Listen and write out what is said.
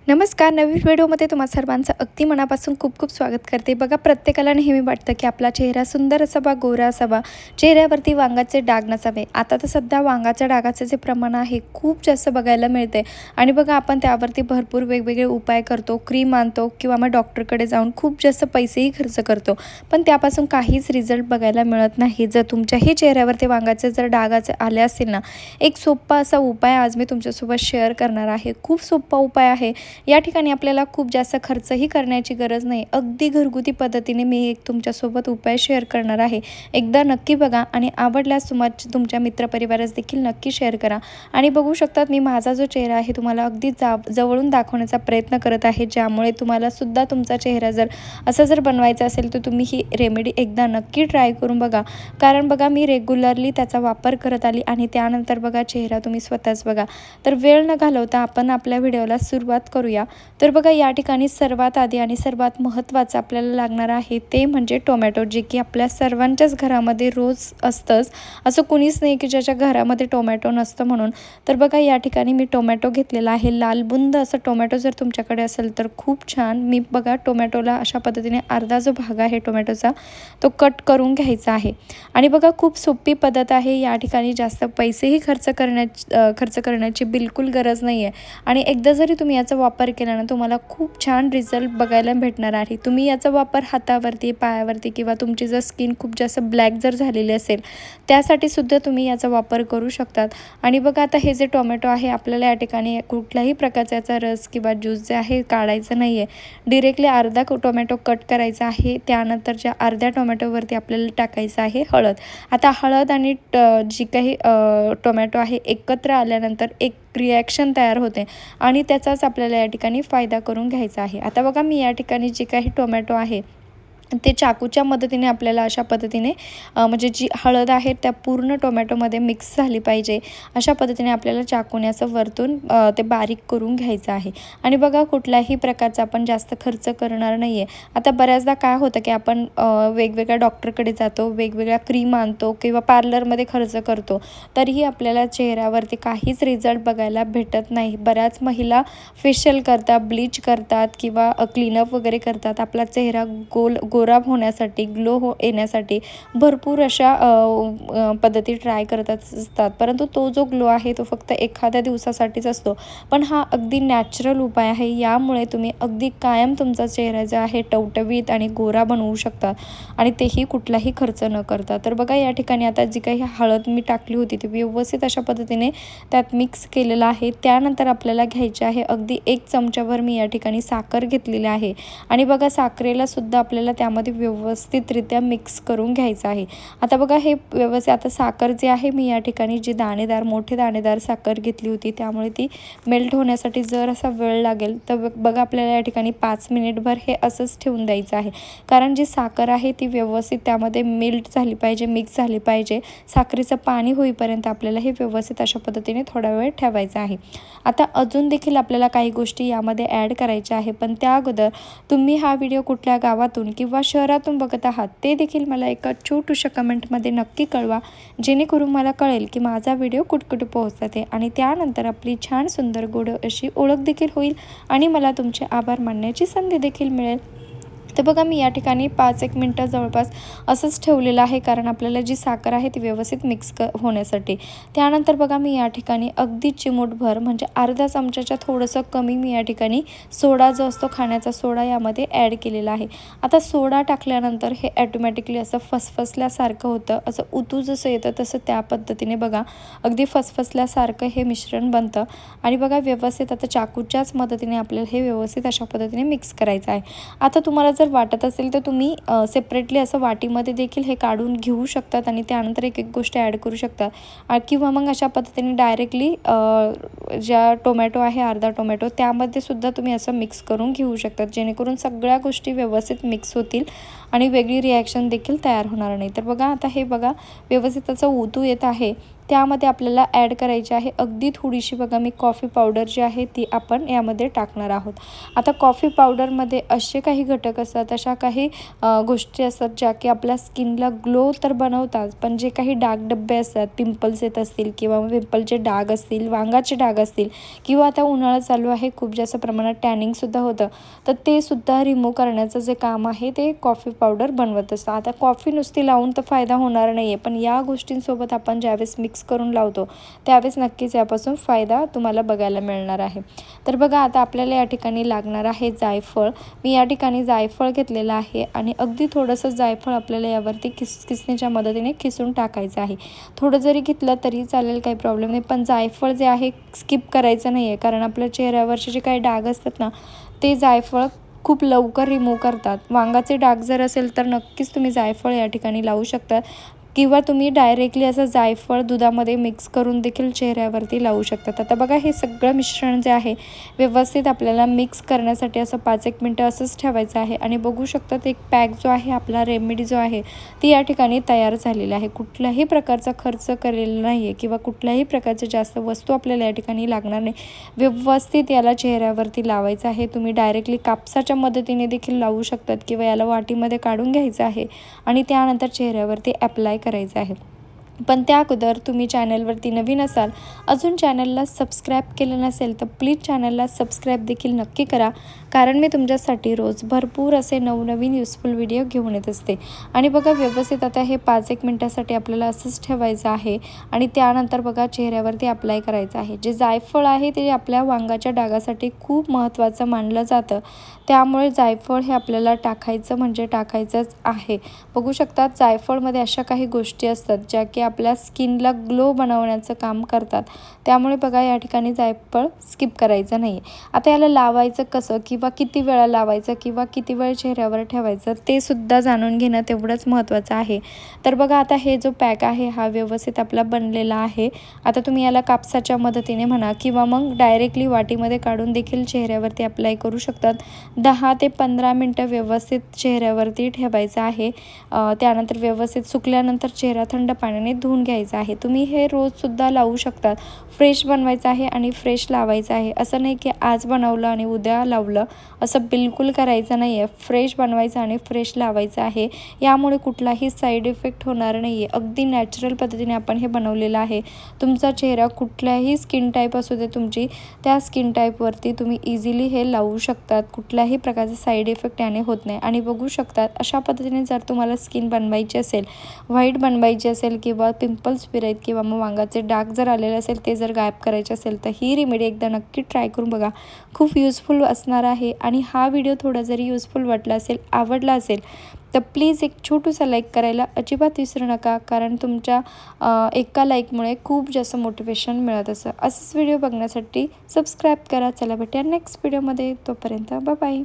नमस्कार. नवीन व्हिडिओमध्ये तुम्हा सर्वांचं अगदी मनापासून खूप खूप स्वागत करते. बघा, प्रत्येकाला नेहमी वाटतं की आपला चेहरा सुंदर असावा, गोरा असावा, चेहऱ्यावरती वांगाचे डाग नसावे. आता तर सध्या वांगाच्या डागाचे जे प्रमाण आहे खूप जास्त बघायला मिळते आणि बघा आपण त्यावरती भरपूर वेगवेगळे उपाय करतो, क्रीम आणतो किंवा मग डॉक्टरकडे जाऊन खूप जास्त पैसेही खर्च करतो, पण त्यापासून काहीच रिझल्ट बघायला मिळत नाही. जर तुमच्याही चेहऱ्यावरती वांगाचे जर डागाचे आले असतील ना, एक सोपा असा उपाय आज मी तुमच्यासोबत शेअर करणार आहे. खूप सोपा उपाय आहे. या ठिकाणी आपल्याला खूप जास्त खर्चही करण्याची गरज नाही. अगदी घरगुती पद्धतीने मी एक तुमच्यासोबत उपाय शेअर करणार आहे. एकदा नक्की बघा आणि आवडल्यास तुमच्या मित्रपरिवारास देखील नक्की शेअर करा. आणि बघू शकतात मी माझा जो चेहरा आहे तुम्हाला अगदी जवळून दाखवण्याचा प्रयत्न करत आहे, ज्यामुळे तुम्हाला सुद्धा तुमचा चेहरा जर बनवायचा असेल तर तुम्ही ही रेमेडी एकदा नक्की ट्राय करून बघा. कारण बघा मी रेग्युलरली त्याचा वापर करत आली आणि त्यानंतर बघा चेहरा तुम्ही स्वतःच बघा. तर वेळ न घालवता आपण आपल्या व्हिडिओला सुरुवात करूया. तर बघा या ठिकाणी सर्वात आधी आणि सर्वात महत्त्वाचं आपल्याला लागणार आहे ते म्हणजे टोमॅटो, जे की आपल्या सर्वांच्याच घरामध्ये रोज असतंच. असं कुणीच नाही की ज्याच्या घरामध्ये टोमॅटो नसतं म्हणून. तर बघा या ठिकाणी मी टोमॅटो घेतलेला आहे. लालबुंद असं टोमॅटो जर तुमच्याकडे असेल तर खूप छान. मी बघा टोमॅटोला अशा पद्धतीने अर्धा जो भाग आहे टोमॅटोचा तो कट करून घ्यायचा आहे. आणि बघा खूप सोपी पद्धत आहे. या ठिकाणी जास्त पैसेही खर्च करण्याची बिलकुल गरज नाही आहे. आणि एकदा जरी तुम्ही याचा वापर केला ना, तुम्हाला खूप छान रिझल्ट बघायला भेटणार आहे. तुम्ही याचा वापर हातावरती, पायावरती किंवा तुमची जर स्किन खूप जास्त ब्लॅक जर झालेली असेल त्यासाठी सुद्धा तुम्ही याचा वापर करू शकतात. आणि बघा आता हे जे टोमॅटो आहे आपल्याला या ठिकाणी कुठल्याही प्रकारचा याचा रस किंवा ज्यूस जे आहे काढायचं नाही आहे. डिरेक्टली अर्धा टोमॅटो कट करायचा आहे. त्यानंतर ज्या अर्ध्या टोमॅटोवरती आपल्याला टाकायचं आहे हळद. आता हळद आणि जी काही टोमॅटो आहे एकत्र आल्यानंतर एक रिॲक्शन तयार होते आणि त्याचाच आपल्याला या ठिकाणी फायदा करून घ्यायचा आहे. आता बघा मी या ठिकाणी जे काही टोमॅटो आहे ते चाकूच्या मदतीने आपल्याला अशा पद्धतीने म्हणजे जी हळद आहे त्या पूर्ण टोमॅटोमध्ये मिक्स झाली पाहिजे अशा पद्धतीने आपल्याला चाकूने असं वरतून ते बारीक करून घ्यायचं आहे. आणि बघा कुठल्याही प्रकारचा आपण जास्त खर्च करणार नाही आहे. आता बऱ्याचदा काय होतं की आपण वेगवेगळ्या डॉक्टरकडे जातो, वेगवेगळ्या क्रीम आणतो किंवा पार्लरमध्ये खर्च करतो, तरीही आपल्याला चेहऱ्यावरती काहीच रिझल्ट बघायला भेटत नाही. बऱ्याच महिला फेशियल करतात, ब्लीच करतात किंवा क्लीनअप वगैरे करतात. आपला चेहरा गोरा होण्यासाठी, येण्यासाठी भरपूर अशा पद्धती ट्राय करतात असतात, परंतु तो जो ग्लो आहे तो फक्त एखाद्या दिवसासाठीच असतो. पण हा अगदी नॅचरल उपाय आहे. यामुळे तुम्ही अगदी कायम तुमचा चेहरा जो आहे टवटवीत आणि गोरा बनवू शकता आणि तेही कुठलाही खर्च न करता. तर बघा या ठिकाणी आता जी काही हळद मी टाकली होती ती व्यवस्थित अशा पद्धतीने त्यात मिक्स केलेलं आहे. त्यानंतर आपल्याला घ्यायचे आहे अगदी 1 चमचाभर मी या ठिकाणी साखर घेतलेली आहे. आणि बघा साखरेला सुद्धा आपल्याला त्यामध्ये व्यवस्थितरित्या मिक्स करून घ्यायचं आहे. आता बघा हे व्यवस्थित आता साखर जी आहे मी या ठिकाणी जी मोठी दाणेदार साखर घेतली होती, त्यामुळे ती मेल्ट होण्यासाठी जर असा वेळ लागेल तर बघा आपल्याला या ठिकाणी 5 मिनिटभर हे असंच ठेवून द्यायचं आहे. कारण जी साखर आहे ती व्यवस्थित त्यामध्ये मेल्ट झाली पाहिजे, मिक्स झाली पाहिजे. साखरेचं पाणी होईपर्यंत आपल्याला हे व्यवस्थित अशा पद्धतीने थोडा वेळ ठेवायचं आहे. आता अजून देखील आपल्याला काही गोष्टी यामध्ये ॲड करायच्या आहे, पण त्या अगोदर तुम्ही हा व्हिडिओ कुठल्या गावातून किंवा शहरातून बघत आहात ते देखील मला एका छोट्याशा कमेंटमध्ये नक्की कळवा, जेणेकरून मला कळेल की माझा व्हिडिओ कुठकुठे पोहोचत आहे. आणि त्यानंतर आपली छान सुंदर गोड अशी ओळख देखील होईल आणि मला तुमचे आभार मानण्याची संधी देखील मिळेल. तर बघा मी या ठिकाणी 5-1 मिनटं जवळपास असंच ठेवलेलं आहे, कारण आपल्याला जी साखर आहे ती व्यवस्थित मिक्स होण्यासाठी. त्यानंतर बघा मी या ठिकाणी अगदी चिमूटभर म्हणजे अर्धा चमचाच्या थोडंसं कमी मी या ठिकाणी सोडा जो असतो खाण्याचा सोडा यामध्ये ॲड केलेला आहे. आता सोडा टाकल्यानंतर हे ॲटोमॅटिकली असं फसफसल्यासारखं होतं, असं उतू जसं येतं तसं त्या पद्धतीने बघा अगदी फसफसल्यासारखं हे मिश्रण बनतं. आणि बघा व्यवस्थित आता चाकूच्याच मदतीने आपल्याला हे व्यवस्थित अशा पद्धतीने मिक्स करायचं आहे. आता तुम्हाला जर वाटत असेल तर तुम्ही सेपरेटली असं वाटीमध्ये देखील हे काढून घेऊ शकतात आणि त्यानंतर एक गोष्ट ॲड करू शकतात. किंवा मग अशा पद्धतीने डायरेक्टली ज्या टोमॅटो आहे अर्धा टोमॅटो त्यामध्ये सुद्धा तुम्ही असं मिक्स करून घेऊ शकतात, जेणेकरून सगळ्या गोष्टी व्यवस्थित मिक्स होतील आणि वेगळी रिॲक्शन देखील तयार होणार नाही. तर बघा आता हे बघा व्यवस्थित असं ओतू येत आहे. त्यामध्ये आपल्याला ॲड करायची आहे अगदी थोडीशी बघा मी कॉफी पावडर जी आहे ती आपण यामध्ये टाकणार आहोत। आता कॉफी पावडरमध्ये असे काही घटक असतात, अशा काही गोष्टी असतात ज्या की आपल्या स्किनला ग्लो तर बनवतात, पण जे काही डाग डब्बे असतात, पिंपल्स येत असतील किंवा पिंपलचे डाग असतील, वांगाचे डाग असतील किंवा आता उन्हाळा चालू आहे, खूप जास्त प्रमाणात टॅनिंगसुद्धा होतं, तर ते सुद्धा रिमूव्ह करण्याचं जे काम आहे ते कॉफी पावडर बनवत असतं। आता कॉफी नुसती लावून तर फायदा होणार नाही आहे, पण या गोष्टींसोबत आपण ज्यावेळेस मिक्स करून लावतो त्यावेळेस नक्कीच यापासून फायदा तुम्हाला बघायला मिळणार आहे। तर बघा आता आपल्याला या ठिकाणी लागणार आहे जायफळ। मी या ठिकाणी जायफळ घेतलेलं आहे आणि अगदी थोडंसं जायफळ आपल्याला यावरती किसणीच्या मदतीने खिसून टाकायचं आहे। थोडं जरी घेतलं तरी चालेल, काही प्रॉब्लेम नाही, पण जायफळ जे आहे स्किप करायचं नाही आहे, कारण आपल्या चेहऱ्यावरचे जे काही डाग असतात ना ते जायफळ खूप लवकर रिमूव्ह करतात। वांगाचे डाग जर असेल तर नक्कीच तुम्ही जायफळ या ठिकाणी लावू शकता किंवा तुम्ही डायरेक्टली असं जायफळ दुधामध्ये मिक्स करून देखील चेहऱ्यावरती लावू शकतात। आता बघा हे सगळं मिश्रण जे आहे व्यवस्थित आपल्याला मिक्स करण्यासाठी असं 5-1 मिनटं असंच ठेवायचं आहे आणि बघू शकतात एक पॅक जो आहे आपला रेमेडी जो आहे ती या ठिकाणी तयार झालेली आहे। कुठल्याही प्रकारचा खर्च केलेला नाही आहे किंवा कुठल्याही प्रकारच्या जास्त वस्तू आपल्याला या ठिकाणी लागणार नाही। व्यवस्थित याला चेहऱ्यावरती लावायचं आहे। तुम्ही डायरेक्टली कापसाच्या मदतीने देखील लावू शकतात किंवा याला वाटीमध्ये काढून घ्यायचं आहे आणि त्यानंतर चेहऱ्यावरती अप्लाय करायचं आहे। पण त्या अगोदर तुम्ही चॅनलवरती नवीन असाल, अजून चॅनलला सबस्क्राईब केलं नसेल तर प्लीज चॅनलला सबस्क्राईब देखील नक्की करा, कारण मी तुमच्यासाठी रोज भरपूर असे नवनवीन युजफुल व्हिडिओ घेऊन येत असते। आणि बघा व्यवस्थित आता हे 5-1 मिनटासाठी आपल्याला असंच ठेवायचं आहे आणि त्यानंतर बघा चेहऱ्यावरती अप्लाय करायचं आहे। जे जायफळ आहे ते आपल्या वांगाच्या डागासाठी खूप महत्त्वाचं मानलं जातं, त्यामुळे जायफळ हे आपल्याला टाकायचं म्हणजे टाकायचंच आहे। बघू शकतात जायफळमध्ये अशा काही गोष्टी असतात ज्या की आपल्या स्किनला ग्लो बनवण्याचं काम करतात, त्यामुळे बघा या ठिकाणी जायफळ स्किप करायचं नाही। आता याला लावायचं कसं किंवा किती वेळा लावायचं किंवा किती वेळ चेहऱ्यावर ठेवायचं ते सुद्धा जाणून घेणं तेवढंच महत्त्वाचं आहे। तर बघा आता हे जो पॅक आहे हा व्यवस्थित आपला बनलेला आहे। आता तुम्ही याला कापसाच्या मदतीने म्हणा किंवा मग डायरेक्टली वाटीमध्ये काढून देखील चेहऱ्यावरती अप्लाय करू शकतात। 10 ते 15 मिनटं व्यवस्थित चेहऱ्यावरती ठेवायचं आहे। त्यानंतर व्यवस्थित सुकल्यानंतर चेहरा थंड पाण्याने धुवून घ्यायचा आहे। तुम्ही हे रोजसुद्धा लावू शकतात। फ्रेश बनवायचं आहे आणि फ्रेश लावायचं आहे, असं नाही की आज बनवलं आणि उद्या लावलं, असं बिलकुल करायचं नाही आहे। फ्रेश बनवायचं आणि फ्रेश लावायचं आहे, यामुळे कुठलाही साईड इफेक्ट होणार नाही आहे। अगदी नॅचरल पद्धतीने आपण हे बनवलेलं आहे। तुमचा चेहरा कुठल्याही स्किन टाईप असू दे तुमची, त्या स्किन टाईपवरती तुम्ही इझिली हे लावू शकतात, कुठल्याही प्रकारचा साईड इफेक्ट याने होत नाही। आणि बघू शकतात अशा पद्धतीने जर तुम्हाला स्किन बनवायची असेल, व्हाईट बनवायची असेल किंवा पिंपल्स फिरायत किंवा मग वांगाचे डाग जर आलेले असेल ते जर गायब करायचे असेल तर ही रेमेडी एकदा नक्की ट्राय करून बघा, खूप युजफुल असणार आहे। आणि हा व्हिडिओ थोडा जरी युजफुल वाटला असेल, आवडला असेल तर प्लीज एक छोटूसा लाईक करायला अजिबात विसरू नका, कारण तुमच्या एका लाईकमुळे खूप जास्त मोटिवेशन मिळत असंच व्हिडिओ बघण्यासाठी सबस्क्राईब करा। चला भेटूया नेक्स्ट व्हिडिओमध्ये, तोपर्यंत बाय बाय।